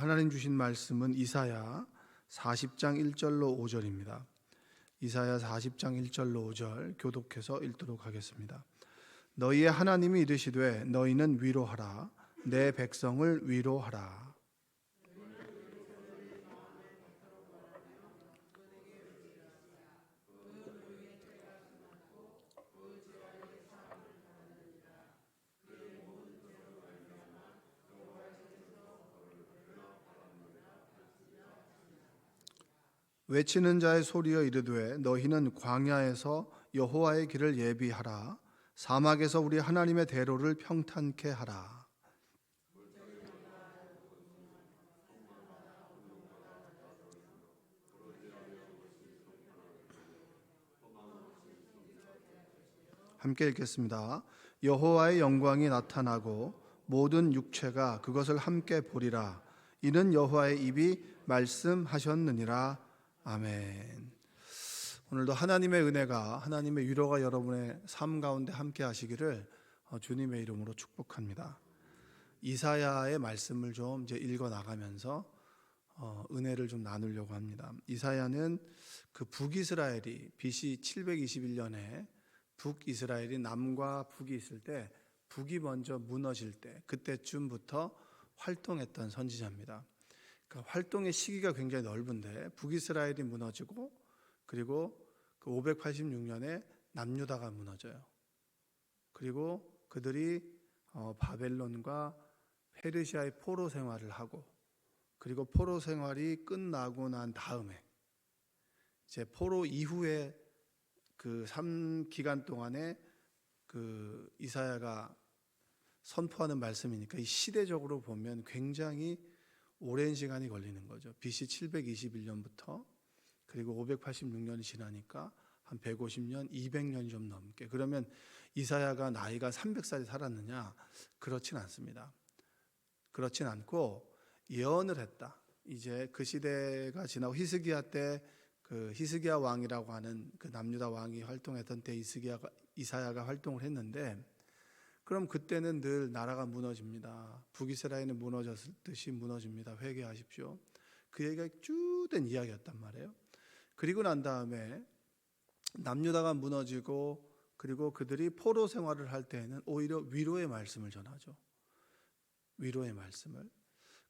하나님 주신 말씀은 이사야 40장 1절로 5절입니다. 이사야 40장 1절로 5절 교독해서 읽도록 하겠습니다. 너희의 하나님이 이르시되 너희는 위로하라. 내 백성을 위로하라. 외치는 자의 소리여 이르되 너희는 광야에서 여호와의 길을 예비하라. 사막에서 우리 하나님의 대로를 평탄케 하라. 함께 읽겠습니다. 여호와의 영광이 나타나고 모든 육체가 그것을 함께 보리라. 이는 여호와의 입이 말씀하셨느니라. 아멘. 오늘도 하나님의 은혜가, 하나님의 위로가 여러분의 삶 가운데 함께 하시기를 주님의 이름으로 축복합니다. 이사야의 말씀을 좀 이제 읽어 나가면서 은혜를 좀 나누려고 합니다. 이사야는 그 북이스라엘이 BC 721년에 북이스라엘이 남과 북이 있을 때 북이 먼저 무너질 때 그때쯤부터 활동했던 선지자입니다. 그러니까 활동의 시기가 굉장히 넓은데 북이스라엘이 무너지고 그리고 그 586년에 남유다가 무너져요. 그리고 그들이 바벨론과 페르시아의 포로 생활을 하고 그리고 포로 생활이 끝나고 난 다음에 이제 포로 이후에 그 3기간 동안에 그 이사야가 선포하는 말씀이니까 이 시대적으로 보면 굉장히 오랜 시간이 걸리는 거죠. BC 721년부터 그리고 586년이 지나니까 한 150년, 200년이 좀 넘게. 그러면 이사야가 나이가 300살이 살았느냐? 그렇진 않습니다. 그렇진 않고 예언을 했다. 이제 그 시대가 지나고 히스기야 때 그 히스기야 왕이라고 하는 그 남유다 왕이 활동했던 때 이사야가 활동을 했는데 그럼 그때는 늘 나라가 무너집니다. 북이스라엘은 무너졌듯이 무너집니다. 회개하십시오. 그 얘기가 주된 이야기였단 말이에요. 그리고 난 다음에 남유다가 무너지고 그리고 그들이 포로 생활을 할 때에는 오히려 위로의 말씀을 전하죠. 위로의 말씀을.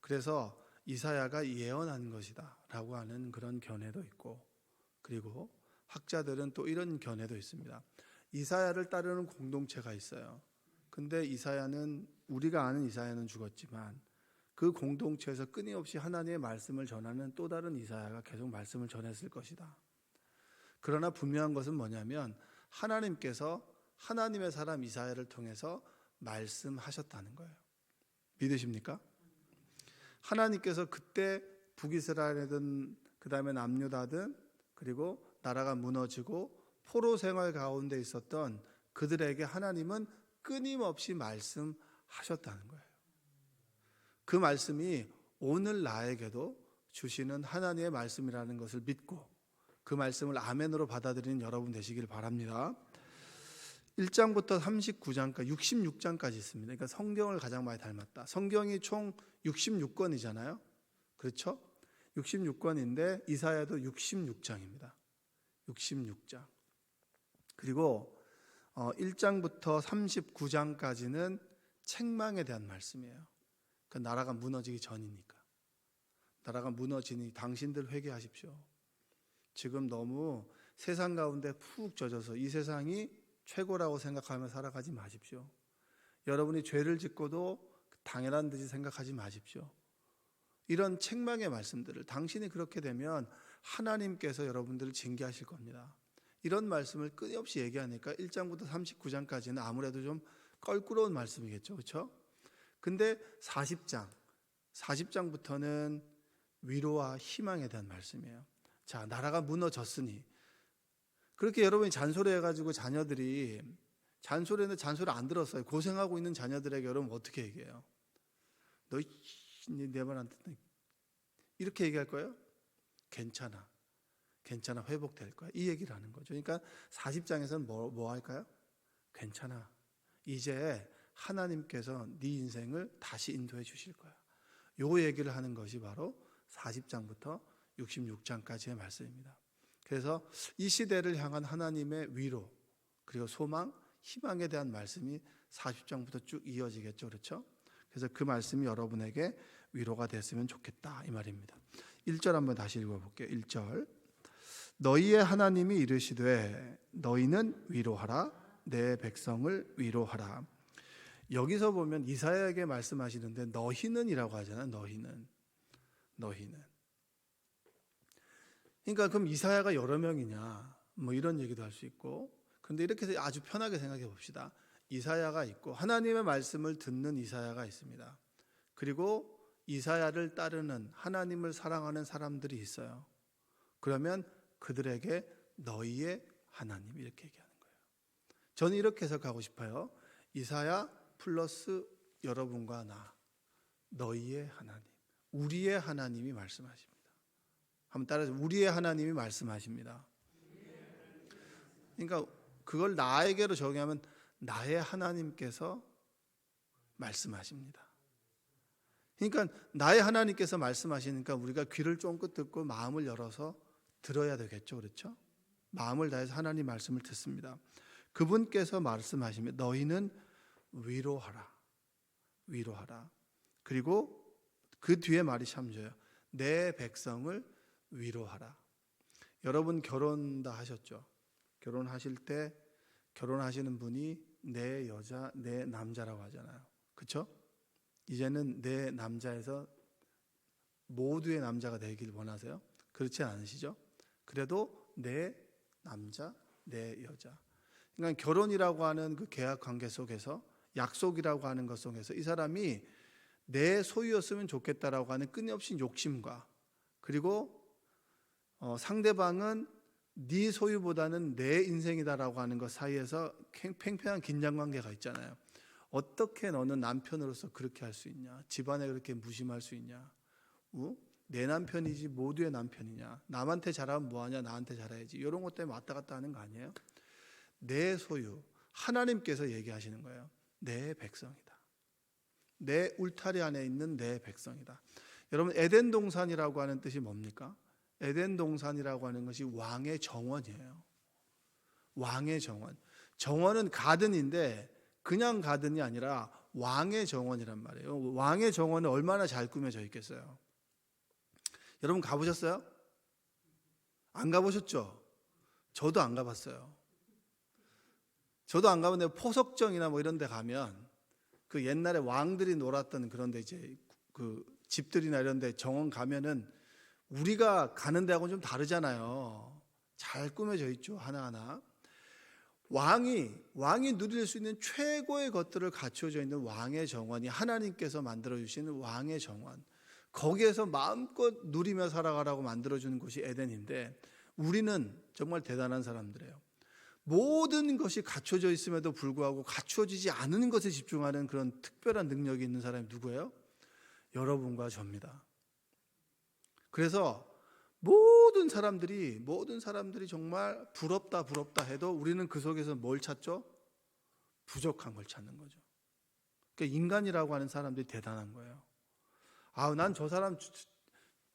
그래서 이사야가 예언한 것이다 라고 하는 그런 견해도 있고 그리고 학자들은 또 이런 견해도 있습니다. 이사야를 따르는 공동체가 있어요. 근데 이사야는 우리가 아는 이사야는 죽었지만 그 공동체에서 끊임없이 하나님의 말씀을 전하는 또 다른 이사야가 계속 말씀을 전했을 것이다. 그러나 분명한 것은 뭐냐면 하나님께서 하나님의 사람 이사야를 통해서 말씀하셨다는 거예요. 믿으십니까? 하나님께서 그때 북이스라엘이든 그 다음에 남유다든 그리고 나라가 무너지고 포로 생활 가운데 있었던 그들에게 하나님은 끊임없이 말씀하셨다는 거예요. 그 말씀이 오늘 나에게도 주시는 하나님의 말씀이라는 것을 믿고 그 말씀을 아멘으로 받아들이는 여러분 되시길 바랍니다. 1장부터 39장까지 66장까지 있습니다. 그러니까 성경을 가장 많이 닮았다. 성경이 총 66권이잖아요. 그렇죠? 66권인데 이사야도 66장입니다. 66장. 그리고 1장부터 39장까지는 책망에 대한 말씀이에요. 그 나라가 무너지기 전이니까. 나라가 무너지니 당신들 회개하십시오. 지금 너무 세상 가운데 푹 젖어서 이 세상이 최고라고 생각하며 살아가지 마십시오. 여러분이 죄를 짓고도 당연한 듯이 생각하지 마십시오. 이런 책망의 말씀들을 당신이 그렇게 되면 하나님께서 여러분들을 징계하실 겁니다. 이런 말씀을 끊임없이 얘기하니까 1장부터 39장까지는 아무래도 좀 껄끄러운 말씀이겠죠. 그렇죠? 근데 40장부터는 위로와 희망에 대한 말씀이에요. 자, 나라가 무너졌으니 그렇게 여러분이 잔소리해가지고 자녀들이 잔소리는 잔소리 안 들었어요. 고생하고 있는 자녀들에게 여러분 어떻게 얘기해요? 너 내 말 안 듣네. 이렇게 얘기할 거예요? 괜찮아. 회복될 거야. 이 얘기를 하는 거죠. 그러니까 40장에서는 뭐 할까요? 괜찮아. 이제 하나님께서 네 인생을 다시 인도해 주실 거야. 요 얘기를 하는 것이 바로 40장부터 66장까지의 말씀입니다. 그래서 이 시대를 향한 하나님의 위로, 그리고 소망, 희망에 대한 말씀이 40장부터 쭉 이어지겠죠. 그렇죠? 그래서 그 말씀이 여러분에게 위로가 됐으면 좋겠다 이 말입니다. 1절 한번 다시 읽어볼게요. 1절, 너희의 하나님이 이르시되 너희는 위로하라, 내 백성을 위로하라. 여기서 보면 이사야에게 말씀하시는데 너희는이라고 하잖아요. 너희는. 그러니까 그럼 이사야가 여러 명이냐 뭐 이런 얘기도 할 수 있고, 그런데 이렇게 해서 아주 편하게 생각해 봅시다. 이사야가 있고 하나님의 말씀을 듣는 이사야가 있습니다. 그리고 이사야를 따르는 하나님을 사랑하는 사람들이 있어요. 그러면 그들에게 너희의 하나님 이렇게 얘기하는 거예요. 저는 이렇게 해석하고 싶어요. 이사야 플러스 여러분과 나, 너희의 하나님, 우리의 하나님이 말씀하십니다. 한번 따라서 우리의 하나님이 말씀하십니다. 그러니까 그걸 나에게로 적용하면 나의 하나님께서 말씀하십니다. 그러니까 나의 하나님께서 말씀하시니까 우리가 귀를 쫑긋 듣고 마음을 열어서 들어야 되겠죠. 그렇죠? 마음을 다해서 하나님 말씀을 듣습니다. 그분께서 말씀하시면 너희는 위로하라. 그리고 그 뒤에 말이 참 좋아요. 내 백성을 위로하라. 여러분 결혼 다 하셨죠? 결혼하실 때 결혼하시는 분이 내 여자, 내 남자라고 하잖아요. 그렇죠? 이제는 내 남자에서 모두의 남자가 되길 원하세요? 그렇지 않으시죠? 그래도 내 남자, 내 여자. 그러니까 결혼이라고 하는 그 계약 관계 속에서, 약속이라고 하는 것 속에서 이 사람이 내 소유였으면 좋겠다라고 하는 끊임없이 욕심과, 그리고 상대방은 네 소유보다는 내 인생이다라고 하는 것 사이에서 팽팽한 긴장관계가 있잖아요. 어떻게 너는 남편으로서 그렇게 할 수 있냐? 집안에 그렇게 무심할 수 있냐? 내 남편이지 모두의 남편이냐? 남한테 잘하면 뭐하냐? 나한테 잘해야지. 이런 것 때문에 왔다 갔다 하는 거 아니에요? 내 소유, 하나님께서 얘기하시는 거예요. 내 백성이다. 내 울타리 안에 있는 내 백성이다. 여러분, 에덴 동산이라고 하는 뜻이 뭡니까? 에덴 동산이라고 하는 것이 왕의 정원이에요. 왕의 정원. 정원은 가든인데 그냥 가든이 아니라 왕의 정원이란 말이에요. 왕의 정원은 얼마나 잘 꾸며져 있겠어요. 여러분 가보셨어요? 안 가보셨죠? 저도 안 가봤어요. 저도 안 가봤는데 포석정이나 뭐 이런 데 가면 그 옛날에 왕들이 놀았던 그런 데 이제 그 집들이나 이런 데 정원 가면은 우리가 가는 데하고는 좀 다르잖아요. 잘 꾸며져 있죠. 하나하나. 왕이 누릴 수 있는 최고의 것들을 갖춰져 있는 왕의 정원이 하나님께서 만들어주시는 왕의 정원. 거기에서 마음껏 누리며 살아가라고 만들어주는 곳이 에덴인데 우리는 정말 대단한 사람들이에요. 모든 것이 갖춰져 있음에도 불구하고 갖춰지지 않은 것에 집중하는 그런 특별한 능력이 있는 사람이 누구예요? 여러분과 저입니다. 그래서 모든 사람들이 정말 부럽다 해도 우리는 그 속에서 뭘 찾죠? 부족한 걸 찾는 거죠. 그러니까 인간이라고 하는 사람들이 대단한 거예요. 난 저 사람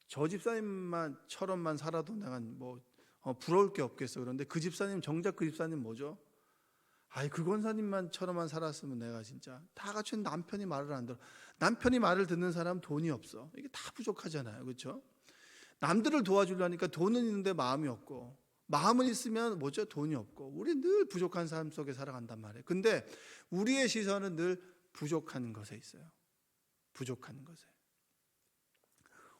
저 집사님만처럼만 살아도 내가 뭐 부러울 게 없겠어. 그런데 그 집사님 정작 그 집사님 뭐죠? 그 권사님만처럼만 살았으면 내가 진짜 다 갖춘 남편이 말을 안 들어. 남편이 말을 듣는 사람 돈이 없어. 이게 다 부족하잖아요. 그렇죠? 남들을 도와주려니까 돈은 있는데 마음이 없고, 마음은 있으면 뭐죠? 돈이 없고. 우리 늘 부족한 삶 속에 살아간단 말이에요. 근데 우리의 시선은 늘 부족한 것에 있어요. 부족한 것에.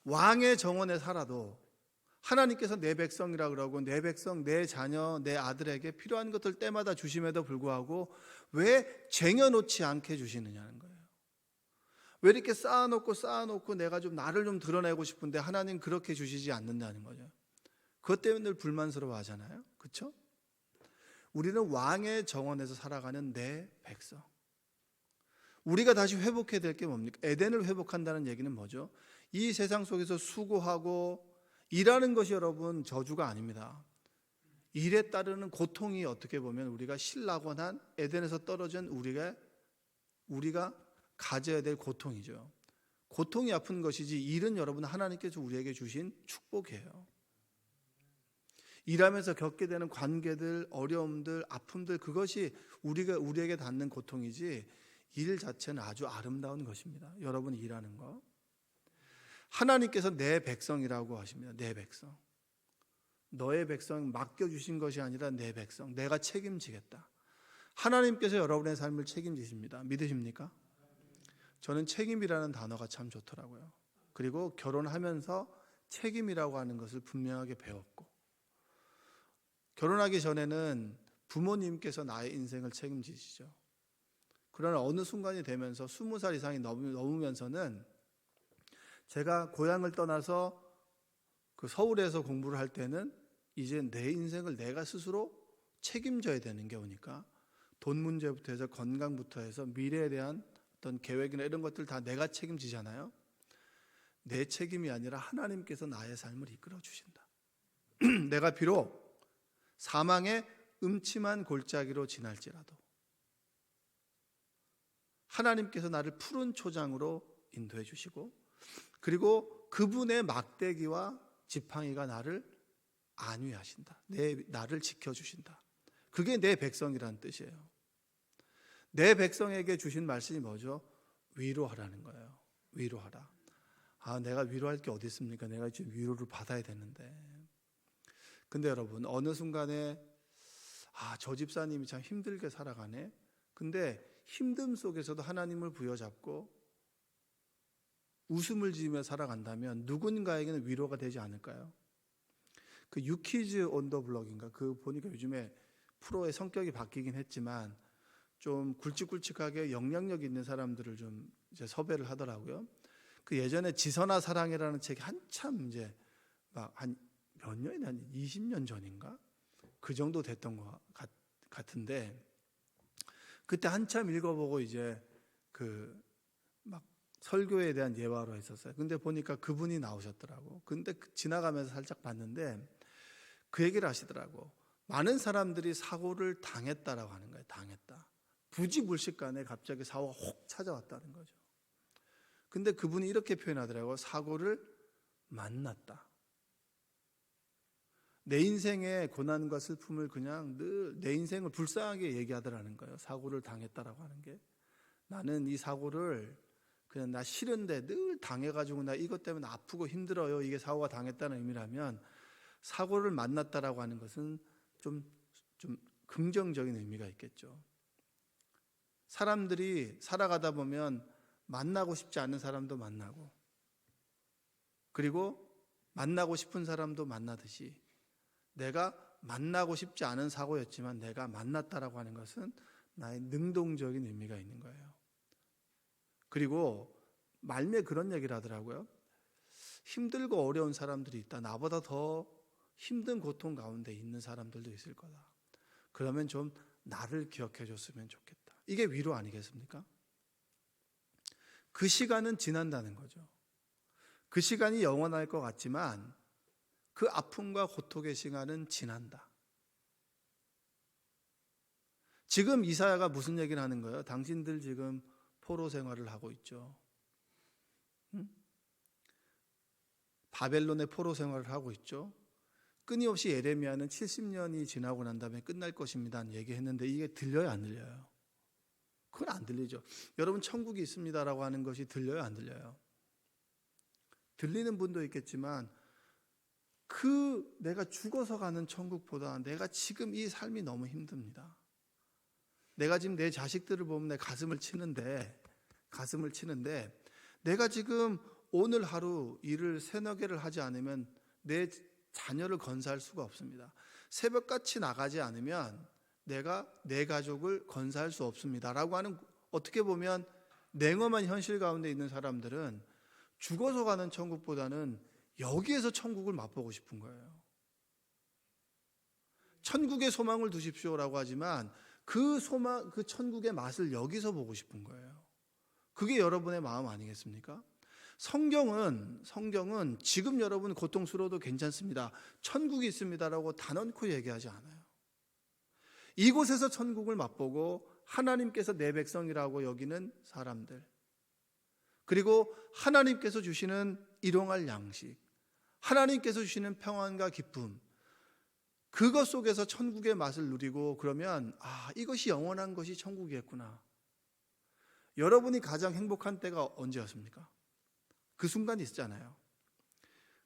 왕의 정원에 살아도 하나님께서 내 백성이라 그러고 내 백성, 내 자녀, 내 아들에게 필요한 것들 때마다 주심에도 불구하고 왜 쟁여놓지 않게 주시느냐는 거예요. 왜 이렇게 쌓아놓고 내가 좀 나를 좀 드러내고 싶은데 하나님 그렇게 주시지 않는다는 거죠. 그것 때문에 늘 불만스러워 하잖아요. 그렇죠? 우리는 왕의 정원에서 살아가는 내 백성. 우리가 다시 회복해야 될 게 뭡니까? 에덴을 회복한다는 얘기는 뭐죠? 이 세상 속에서 수고하고 일하는 것이 여러분 저주가 아닙니다. 일에 따르는 고통이 어떻게 보면 우리가 신라곤한 에덴에서 떨어진 우리가 가져야 될 고통이죠. 고통이 아픈 것이지 일은 여러분 하나님께서 우리에게 주신 축복이에요. 일하면서 겪게 되는 관계들, 어려움들, 아픔들, 그것이 우리에게 닿는 고통이지 일 자체는 아주 아름다운 것입니다. 여러분이 일하는 거. 하나님께서 내 백성이라고 하십니다. 내 백성. 너의 백성 맡겨주신 것이 아니라 내 백성. 내가 책임지겠다. 하나님께서 여러분의 삶을 책임지십니다. 믿으십니까? 저는 책임이라는 단어가 참 좋더라고요. 그리고 결혼하면서 책임이라고 하는 것을 분명하게 배웠고, 결혼하기 전에는 부모님께서 나의 인생을 책임지시죠. 그러나 어느 순간이 되면서 20살 이상이 넘으면서는 제가 고향을 떠나서 그 서울에서 공부를 할 때는 이제 내 인생을 내가 스스로 책임져야 되는 게 오니까 돈 문제부터 해서 건강부터 해서 미래에 대한 어떤 계획이나 이런 것들 다 내가 책임지잖아요. 내 책임이 아니라 하나님께서 나의 삶을 이끌어 주신다. 내가 비록 사망의 음침한 골짜기로 지날지라도 하나님께서 나를 푸른 초장으로 인도해 주시고, 그리고 그분의 막대기와 지팡이가 나를 안위하신다. 나를 지켜주신다. 그게 내 백성이라는 뜻이에요. 내 백성에게 주신 말씀이 뭐죠? 위로하라는 거예요. 위로하라. 내가 위로할 게 어디 있습니까? 내가 지금 위로를 받아야 되는데. 근데 여러분, 어느 순간에 저 집사님이 참 힘들게 살아가네. 근데 힘듦 속에서도 하나님을 부여잡고 웃음을 지으며 살아간다면 누군가에게는 위로가 되지 않을까요? 그 유키즈 온 더 블럭인가, 그 보니까 요즘에 프로의 성격이 바뀌긴 했지만 좀 굵직굵직하게 영향력 있는 사람들을 좀 이제 섭외를 하더라고요. 그 예전에 지선아 사랑이라는 책이 한참 이제 막 한 몇 년이나, 한 20년 전인가 그 정도 됐던 것 같은데, 그때 한참 읽어보고 이제 그 막 설교에 대한 예화로 했었어요. 근데 보니까 그분이 나오셨더라고. 근데 지나가면서 살짝 봤는데 그 얘기를 하시더라고. 많은 사람들이 사고를 당했다라고 하는 거예요. 당했다. 부지불식간에 갑자기 사고가 혹 찾아왔다는 거죠. 근데 그분이 이렇게 표현하더라고요. 사고를 만났다. 내 인생의 고난과 슬픔을 그냥 늘 내 인생을 불쌍하게 얘기하더라는 거예요. 사고를 당했다라고 하는 게. 나는 이 사고를 그냥 나 싫은데 늘 당해가지고 나 이것 때문에 아프고 힘들어요. 이게 사고가 당했다는 의미라면, 사고를 만났다라고 하는 것은 좀 긍정적인 의미가 있겠죠. 사람들이 살아가다 보면 만나고 싶지 않은 사람도 만나고, 그리고 만나고 싶은 사람도 만나듯이 내가 만나고 싶지 않은 사고였지만 내가 만났다라고 하는 것은 나의 능동적인 의미가 있는 거예요. 그리고 말미에 그런 얘기를 하더라고요. 힘들고 어려운 사람들이 있다. 나보다 더 힘든 고통 가운데 있는 사람들도 있을 거다. 그러면 좀 나를 기억해 줬으면 좋겠다. 이게 위로 아니겠습니까? 그 시간은 지난다는 거죠. 그 시간이 영원할 것 같지만 그 아픔과 고통의 시간은 지난다. 지금 이사야가 무슨 얘기를 하는 거예요? 당신들 지금 포로 생활을 하고 있죠. 바벨론의 포로 생활을 하고 있죠. 끊임없이 예레미야는 70년이 지나고 난 다음에 끝날 것입니다 얘기했는데 이게 들려요, 안 들려요? 그건 안 들리죠. 여러분, 천국이 있습니다라고 하는 것이 들려요, 안 들려요? 들리는 분도 있겠지만 내가 죽어서 가는 천국보다 내가 지금 이 삶이 너무 힘듭니다. 내가 지금 내 자식들을 보면 내 가슴을 치는데 내가 지금 오늘 하루 일을 세너 개를 하지 않으면 내 자녀를 건사할 수가 없습니다. 새벽같이 나가지 않으면 내가 내 가족을 건사할 수 없습니다 라고 하는, 어떻게 보면 냉엄한 현실 가운데 있는 사람들은 죽어서 가는 천국보다는 여기에서 천국을 맛보고 싶은 거예요. 천국의 소망을 두십시오라고 하지만 그 천국의 맛을 여기서 보고 싶은 거예요. 그게 여러분의 마음 아니겠습니까? 성경은 지금 여러분 고통스러워도 괜찮습니다, 천국이 있습니다라고 단언코 얘기하지 않아요. 이곳에서 천국을 맛보고 하나님께서 내 백성이라고 여기는 사람들, 그리고 하나님께서 주시는 일용할 양식, 하나님께서 주시는 평안과 기쁨, 그것 속에서 천국의 맛을 누리고 그러면 이것이 영원한 것이 천국이었구나. 여러분이 가장 행복한 때가 언제였습니까? 그 순간이 있잖아요.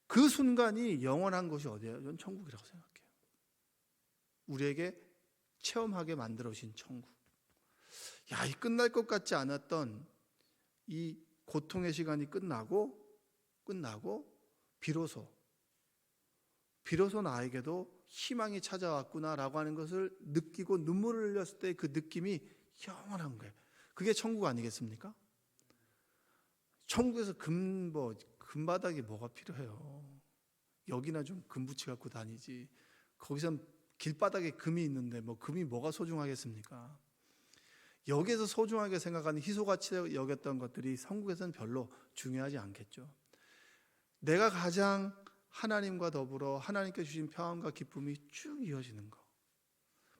그 순간이 영원한 것이 어디예요? 저는 천국이라고 생각해요. 우리에게 체험하게 만들어 주신 천국. 이 끝날 것 같지 않았던 이 고통의 시간이 끝나고 비로소 나에게도 희망이 찾아왔구나라고 하는 것을 느끼고 눈물을 흘렸을 때 그 느낌이 영원한 거예요. 그게 천국 아니겠습니까? 천국에서 금바닥이 뭐가 필요해요? 여기나 좀 금 붙여 갖고 다니지. 거기선 길바닥에 금이 있는데 금이 뭐가 소중하겠습니까? 여기에서 소중하게 생각하는 희소같이 여겼던 것들이 천국에서는 별로 중요하지 않겠죠. 내가 가장 하나님과 더불어 하나님께 주신 평안과 기쁨이 쭉 이어지는 거.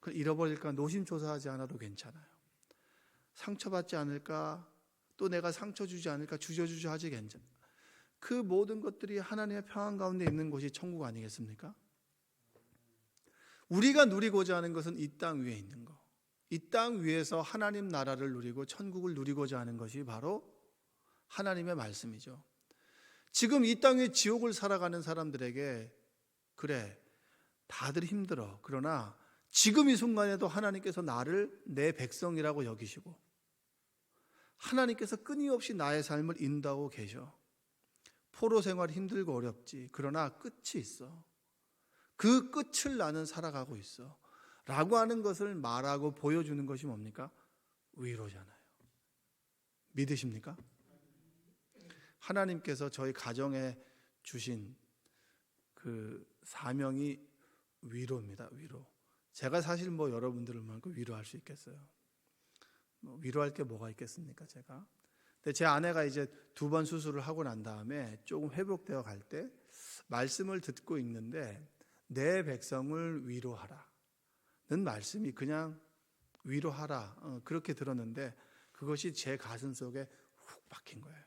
그걸 잃어버릴까 노심초사하지 않아도 괜찮아요. 상처받지 않을까, 또 내가 상처 주지 않을까 주저주저 하지 괜찮아요. 그 모든 것들이 하나님의 평안 가운데 있는 곳이 천국 아니겠습니까? 우리가 누리고자 하는 것은 이 땅 위에 있는 거. 이 땅 위에서 하나님 나라를 누리고 천국을 누리고자 하는 것이 바로 하나님의 말씀이죠. 지금 이 땅의 지옥을 살아가는 사람들에게 그래, 다들 힘들어. 그러나 지금 이 순간에도 하나님께서 나를 내 백성이라고 여기시고 하나님께서 끊임없이 나의 삶을 인도하고 계셔. 포로 생활이 힘들고 어렵지. 그러나 끝이 있어. 그 끝을 나는 살아가고 있어. 라고 하는 것을 말하고 보여주는 것이 뭡니까? 위로잖아요. 믿으십니까? 하나님께서 저희 가정에 주신 그 사명이 위로입니다. 위로. 제가 사실 여러분들을 위로할 수 있겠어요? 위로할 게 뭐가 있겠습니까? 제가. 근데 제 아내가 이제 2번 수술을 하고 난 다음에 조금 회복되어 갈 때 말씀을 듣고 있는데 내 백성을 위로하라 는 말씀이 그냥 위로하라 그렇게 들었는데 그것이 제 가슴 속에 훅 박힌 거예요.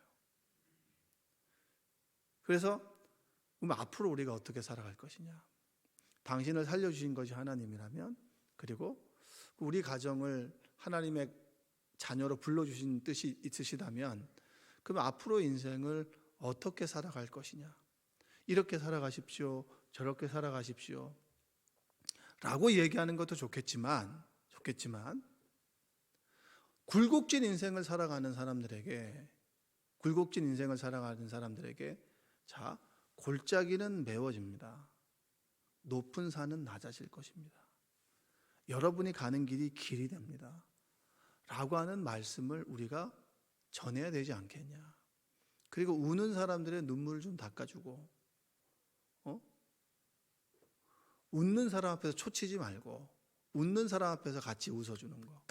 그래서 그럼 앞으로 우리가 어떻게 살아갈 것이냐? 당신을 살려주신 것이 하나님이라면, 그리고 우리 가정을 하나님의 자녀로 불러주신 뜻이 있으시다면, 그럼 앞으로 인생을 어떻게 살아갈 것이냐? 이렇게 살아가십시오, 저렇게 살아가십시오 라고 얘기하는 것도 좋겠지만 굴곡진 인생을 살아가는 사람들에게 자, 골짜기는 메워집니다. 높은 산은 낮아질 것입니다. 여러분이 가는 길이 길이 됩니다. 라고 하는 말씀을 우리가 전해야 되지 않겠냐. 그리고 우는 사람들의 눈물을 좀 닦아주고, 웃는 사람 앞에서 초치지 말고 웃는 사람 앞에서 같이 웃어주는 거.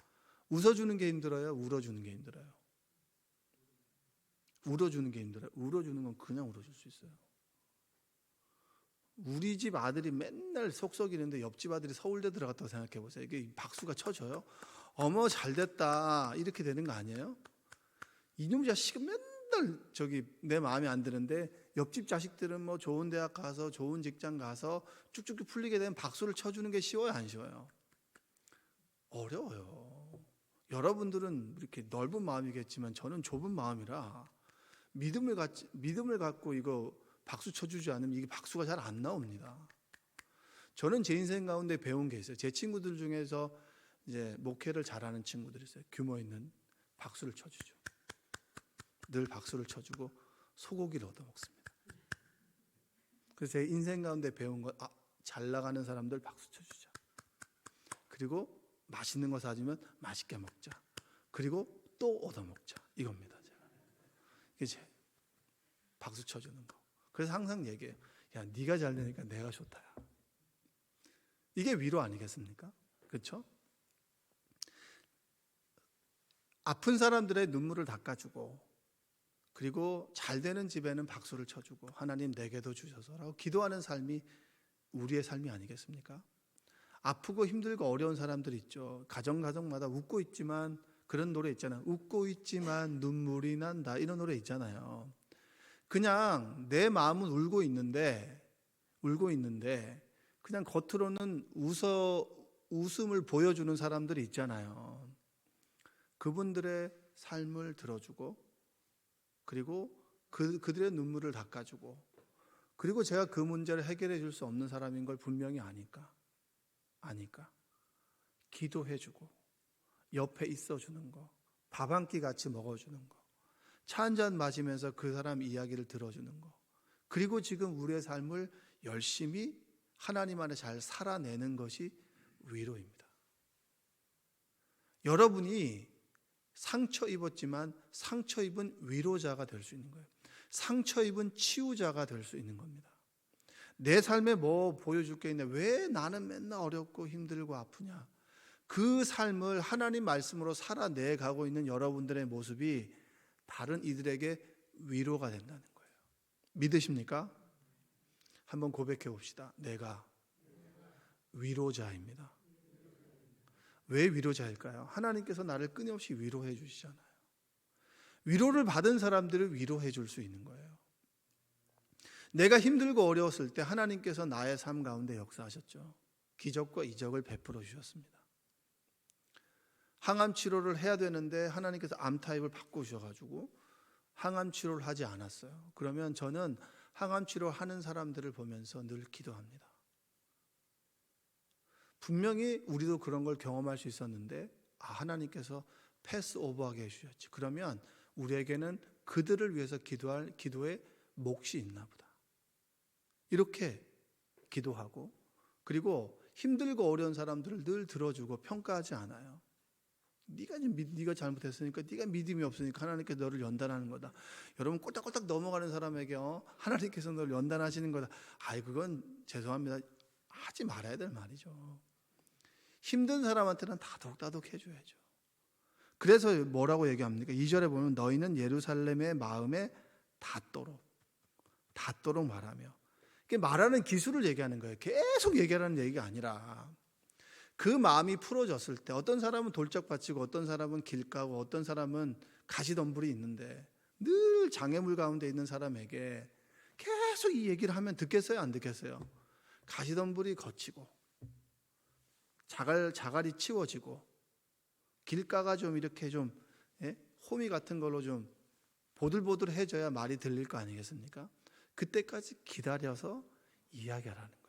웃어주는 게 힘들어요? 울어주는 게 힘들어요? 울어주는 게 힘들어요. 울어주는 건 그냥 울어줄 수 있어요. 우리 집 아들이 맨날 속썩이는데 옆집 아들이 서울대 들어갔다고 생각해 보세요. 이게 박수가 쳐져요? 어머 잘됐다 이렇게 되는 거 아니에요? 이놈 자식은 맨날 내 마음에 안 드는데 옆집 자식들은 좋은 대학 가서 좋은 직장 가서 쭉쭉 풀리게 되면 박수를 쳐주는 게 쉬워요, 안 쉬워요? 어려워요. 여러분들은 이렇게 넓은 마음이겠지만 저는 좁은 마음이라 믿음을 갖고 이거 박수 쳐주지 않으면 이게 박수가 잘 안 나옵니다. 저는 제 인생 가운데 배운 게 있어요. 제 친구들 중에서 이제 목회를 잘하는 친구들이 있어요. 규모 있는 박수를 쳐주죠. 늘 박수를 쳐주고 소고기를 얻어먹습니다. 그래서 제 인생 가운데 배운 것, 잘 나가는 사람들 박수 쳐주자. 그리고 맛있는 거 사주면 맛있게 먹자. 그리고 또 얻어먹자. 이겁니다. 제가. 이게 박수 쳐주는 거. 그래서 항상 얘기해요. 야, 네가 잘 되니까 내가 좋다. 이게 위로 아니겠습니까? 그렇죠? 아픈 사람들의 눈물을 닦아주고, 그리고 잘 되는 집에는 박수를 쳐주고, 하나님 내게도 주셔서라고 기도하는 삶이 우리의 삶이 아니겠습니까? 아프고 힘들고 어려운 사람들 있죠. 가정마다 웃고 있지만 그런 노래 있잖아요. 웃고 있지만 눈물이 난다. 이런 노래 있잖아요. 그냥 내 마음은 울고 있는데 그냥 겉으로는 웃음을 보여주는 사람들이 있잖아요. 그분들의 삶을 들어주고, 그리고 그들의 눈물을 닦아주고, 그리고 제가 그 문제를 해결해 줄 수 없는 사람인 걸 분명히 아니까 기도해주고, 옆에 있어주는 거, 밥 한 끼 같이 먹어주는 거, 차 한 잔 마시면서 그 사람 이야기를 들어주는 거, 그리고 지금 우리의 삶을 열심히 하나님 안에 잘 살아내는 것이 위로입니다. 여러분이 상처 입었지만 상처 입은 위로자가 될 수 있는 거예요. 상처 입은 치유자가 될 수 있는 겁니다. 내 삶에 뭐 보여줄 게 있냐? 왜 나는 맨날 어렵고 힘들고 아프냐? 그 삶을 하나님 말씀으로 살아내 가고 있는 여러분들의 모습이 다른 이들에게 위로가 된다는 거예요. 믿으십니까? 한번 고백해 봅시다. 내가 위로자입니다. 왜 위로자일까요? 하나님께서 나를 끊임없이 위로해 주시잖아요. 위로를 받은 사람들을 위로해 줄 수 있는 거예요. 내가 힘들고 어려웠을 때 하나님께서 나의 삶 가운데 역사하셨죠. 기적과 이적을 베풀어 주셨습니다. 항암 치료를 해야 되는데 하나님께서 암 타입을 바꾸셔가지고 항암 치료를 하지 않았어요. 그러면 저는 항암 치료하는 사람들을 보면서 늘 기도합니다. 분명히 우리도 그런 걸 경험할 수 있었는데 하나님께서 패스 오버하게 해주셨지. 그러면 우리에게는 그들을 위해서 기도할 기도의 몫이 있나 보다. 이렇게 기도하고, 그리고 힘들고 어려운 사람들을 늘 들어주고 평가하지 않아요. 네가 잘못했으니까, 네가 믿음이 없으니까 하나님께서 너를 연단하는 거다. 여러분 꼴딱꼴딱 넘어가는 사람에게 하나님께서 너를 연단하시는 거다. 그건 죄송합니다. 하지 말아야 될 말이죠. 힘든 사람한테는 다독다독 해줘야죠. 그래서 뭐라고 얘기합니까? 2절에 보면 너희는 예루살렘의 마음에 닿도록 말하며, 이게 말하는 기술을 얘기하는 거예요. 계속 얘기하는 얘기가 아니라 그 마음이 풀어졌을 때, 어떤 사람은 돌짝밭이고 어떤 사람은 길가고 어떤 사람은 가시덤불이 있는데 늘 장애물 가운데 있는 사람에게 계속 이 얘기를 하면 듣겠어요? 안 듣겠어요? 가시덤불이 거치고 자갈이 치워지고 길가가 좀 이렇게 좀 호미 같은 걸로 좀 보들보들해져야 말이 들릴 거 아니겠습니까? 그때까지 기다려서 이야기하라는 거예요.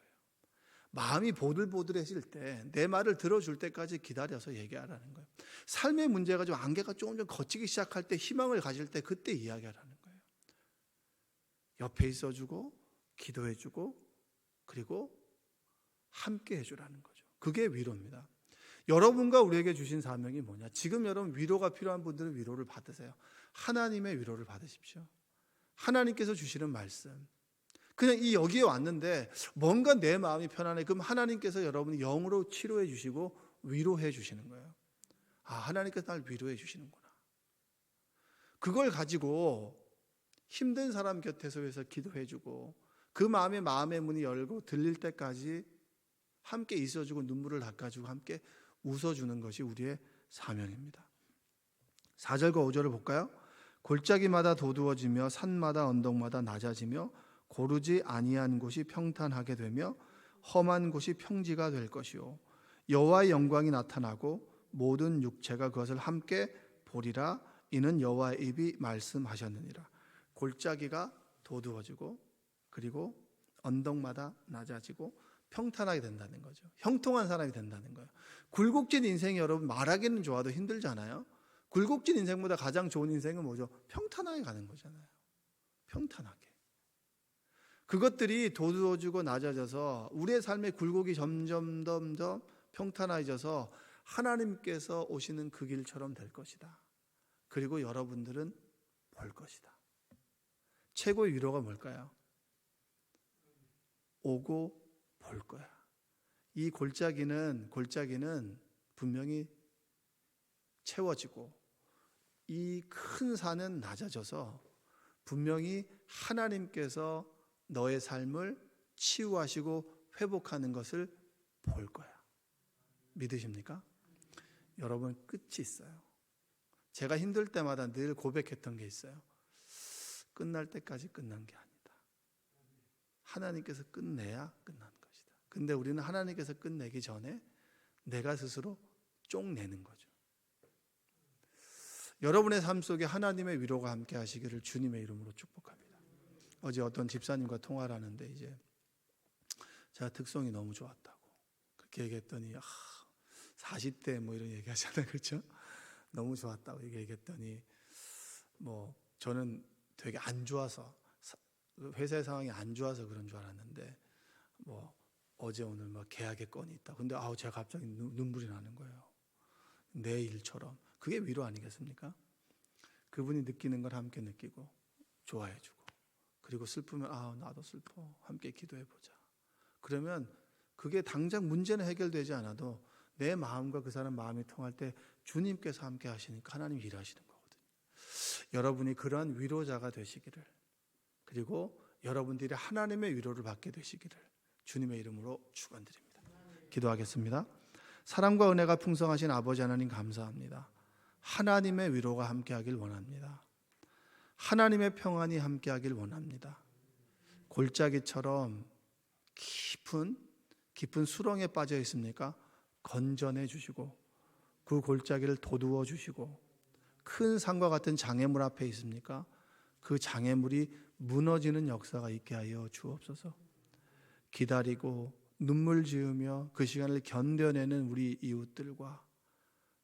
마음이 보들보들해질 때, 내 말을 들어줄 때까지 기다려서 얘기하라는 거예요. 삶의 문제가 좀 안개가 조금 걷히기 시작할 때, 희망을 가질 때 그때 이야기하라는 거예요. 옆에 있어주고 기도해주고 그리고 함께 해주라는 거죠. 그게 위로입니다. 여러분과 우리에게 주신 사명이 뭐냐? 지금 여러분 위로가 필요한 분들은 위로를 받으세요. 하나님의 위로를 받으십시오. 하나님께서 주시는 말씀. 그냥 여기에 왔는데 뭔가 내 마음이 편안해. 그럼 하나님께서 여러분이 영으로 치료해 주시고 위로해 주시는 거예요. 하나님께서 날 위로해 주시는구나. 그걸 가지고 힘든 사람 곁에서 위해서 기도해 주고, 그 마음의 문이 열고 들릴 때까지 함께 있어주고 눈물을 닦아주고 함께 웃어주는 것이 우리의 사명입니다. 4절과 5절을 볼까요? 골짜기마다 도두어지며 산마다 언덕마다 낮아지며 고르지 아니한 곳이 평탄하게 되며 험한 곳이 평지가 될 것이요 여호와의 영광이 나타나고 모든 육체가 그것을 함께 보리라. 이는 여호와의 입이 말씀하셨느니라. 골짜기가 도두어지고 그리고 언덕마다 낮아지고 평탄하게 된다는 거죠. 형통한 사람이 된다는 거예요. 굴곡진 인생이 여러분 말하기는 좋아도 힘들잖아요. 굴곡진 인생보다 가장 좋은 인생은 뭐죠? 평탄하게 가는 거잖아요. 평탄하게. 그것들이 도두어지고 낮아져서 우리의 삶의 굴곡이 점점 더 평탄해져서 하나님께서 오시는 그 길처럼 될 것이다. 그리고 여러분들은 볼 것이다. 최고의 위로가 뭘까요? 오고 볼 거야. 이 골짜기는 분명히 채워지고 이 큰 산은 낮아져서 분명히 하나님께서 너의 삶을 치유하시고 회복하는 것을 볼 거야. 믿으십니까? 여러분 끝이 있어요. 제가 힘들 때마다 늘 고백했던 게 있어요. 끝날 때까지 끝난 게 아니다. 하나님께서 끝내야 끝난 것이다. 근데 우리는 하나님께서 끝내기 전에 내가 스스로 쪽내는 거죠. 여러분의 삶 속에 하나님의 위로가 함께 하시기를 주님의 이름으로 축복합니다. 어제 어떤 집사님과 통화를 하는데 이제 제가 특성이 너무 좋았다고 그렇게 얘기했더니 40대 뭐 이런 얘기 하잖아요. 그렇죠? 너무 좋았다고 얘기했더니 뭐 저는 되게 안 좋아서 회사의 상황이 안 좋아서 그런 줄 알았는데 뭐 어제 오늘 뭐 계약의 건이 있다. 근데 제가 갑자기 눈물이 나는 거예요. 내 일처럼. 그게 위로 아니겠습니까? 그분이 느끼는 걸 함께 느끼고 좋아해주고 그리고 슬프면 나도 슬퍼. 함께 기도해보자. 그러면 그게 당장 문제는 해결되지 않아도 내 마음과 그 사람 마음이 통할 때 주님께서 함께 하시니까 하나님이 일하시는 거거든요. 여러분이 그러한 위로자가 되시기를 그리고 여러분들이 하나님의 위로를 받게 되시기를 주님의 이름으로 축원드립니다. 기도하겠습니다. 사랑과 은혜가 풍성하신 아버지 하나님 감사합니다. 하나님의 위로가 함께하길 원합니다. 하나님의 평안이 함께하길 원합니다. 골짜기처럼 깊은 수렁에 빠져 있습니까? 건져내 주시고 그 골짜기를 돋우어 주시고 큰 산과 같은 장애물 앞에 있습니까? 그 장애물이 무너지는 역사가 있게 하여 주옵소서. 기다리고 눈물 지으며 그 시간을 견뎌내는 우리 이웃들과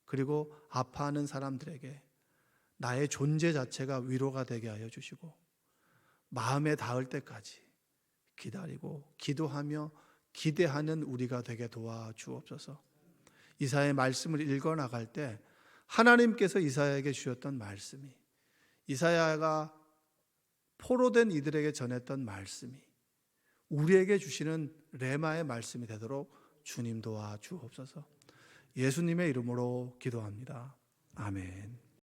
그리고 아파하는 사람들에게 나의 존재 자체가 위로가 되게 하여 주시고 마음에 닿을 때까지 기다리고 기도하며 기대하는 우리가 되게 도와주옵소서. 이사야의 말씀을 읽어나갈 때 하나님께서 이사야에게 주셨던 말씀이 이사야가 포로된 이들에게 전했던 말씀이 우리에게 주시는 레마의 말씀이 되도록 주님 도와주옵소서. 예수님의 이름으로 기도합니다. 아멘.